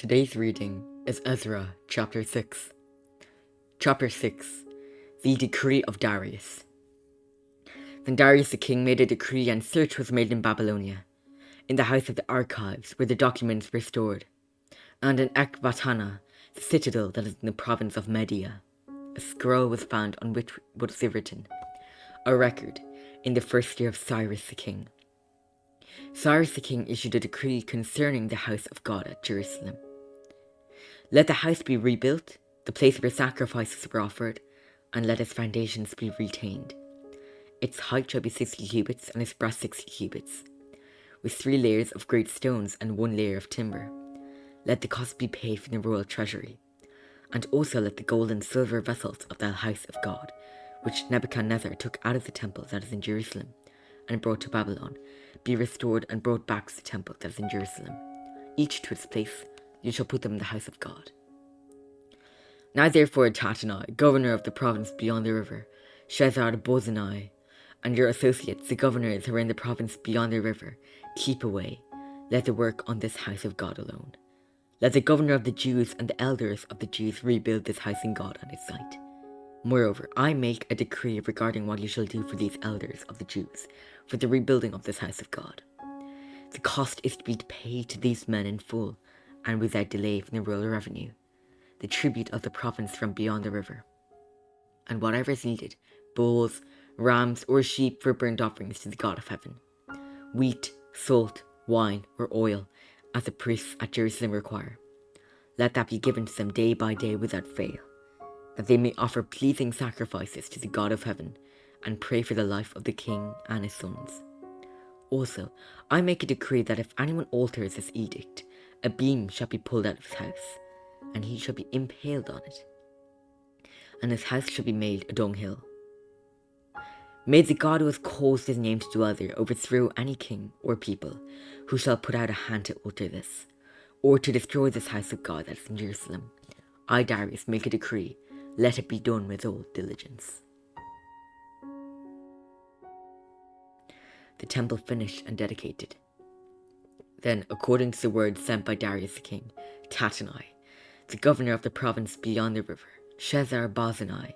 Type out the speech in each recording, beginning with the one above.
Today's reading is Ezra chapter 6. Chapter 6. The Decree of Darius. Then Darius the king made a decree, and search was made in Babylonia, in the house of the archives where the documents were stored, and in Ecbatana, the citadel that is in the province of Media. A scroll was found on which was written, a record, in the first year of Cyrus the king. Cyrus the king issued a decree concerning the house of God at Jerusalem. Let the house be rebuilt, the place where sacrifices were offered, and let its foundations be retained. Its height shall be 60 cubits, and its breadth 60 cubits, with 3 layers of great stones and 1 layer of timber. Let the cost be paid from the royal treasury, and also let the gold and silver vessels of the house of God, which Nebuchadnezzar took out of the temple that is in Jerusalem, and brought to Babylon, be restored and brought back to the temple that is in Jerusalem, each to its place. You shall put them in the house of God. Now therefore Tattenai, governor of the province beyond the river, Shethar-bozenai, and your associates, the governors who are in the province beyond the river, keep away. Let the work on this house of God alone. Let the governor of the Jews and the elders of the Jews rebuild this house in God on its site. Moreover, I make a decree regarding what you shall do for these elders of the Jews, for the rebuilding of this house of God. The cost is to be paid to these men in full, and without delay from the royal revenue, the tribute of the province from beyond the river, and whatever is needed, bulls, rams, or sheep for burnt offerings to the God of heaven, wheat, salt, wine, or oil, as the priests at Jerusalem require. Let that be given to them day by day without fail, that they may offer pleasing sacrifices to the God of heaven, and pray for the life of the king and his sons. Also, I make a decree that if anyone alters this edict, a beam shall be pulled out of his house, and he shall be impaled on it, and his house shall be made a dunghill. May the God who has caused his name to dwell there overthrow any king or people who shall put out a hand to alter this, or to destroy this house of God that is in Jerusalem. I, Darius, make a decree, let it be done with all diligence. The temple finished and dedicated. Then, according to the word sent by Darius the king, Tattenai, the governor of the province beyond the river, Shethar-bozenai,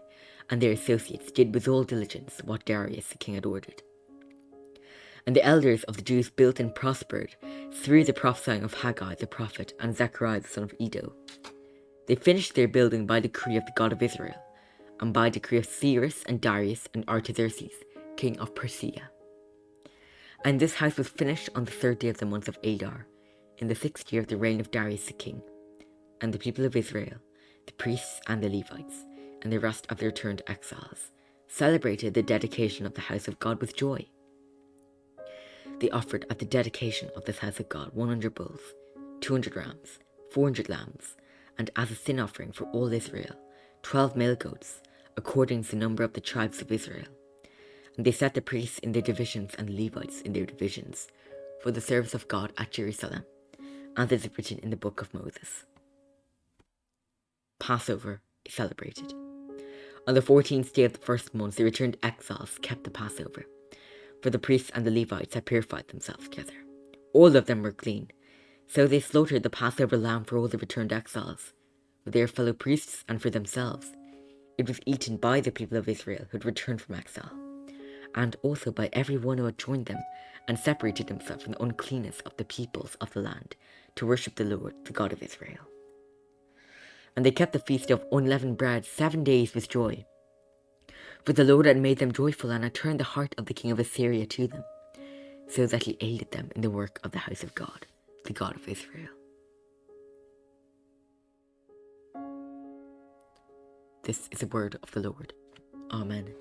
and their associates did with all diligence what Darius the king had ordered. And the elders of the Jews built and prospered through the prophesying of Haggai the prophet and Zechariah the son of Iddo. They finished their building by decree of the God of Israel, and by decree of Cyrus and Darius and Artaxerxes, king of Persia. And this house was finished on the 3rd day of the month of Adar, in the 6th year of the reign of Darius the king. And the people of Israel, the priests and the Levites, and the rest of the returned exiles, celebrated the dedication of the house of God with joy. They offered at the dedication of this house of God 100 bulls, 200 rams, 400 lambs, and as a sin offering for all Israel, 12 male goats, according to the number of the tribes of Israel. And they set the priests in their divisions and the Levites in their divisions, for the service of God at Jerusalem, as is written in the book of Moses. Passover is celebrated. On the 14th day of the first month, the returned exiles kept the Passover, for the priests and the Levites had purified themselves together. All of them were clean, so they slaughtered the Passover lamb for all the returned exiles, for their fellow priests and for themselves. It was eaten by the people of Israel who had returned from exile, and also by every one who had joined them and separated himself from the uncleanness of the peoples of the land to worship the Lord, the God of Israel. And they kept the feast of unleavened bread 7 days with joy, for the Lord had made them joyful and had turned the heart of the king of Assyria to them, so that he aided them in the work of the house of God, the God of Israel. This is the word of the Lord. Amen.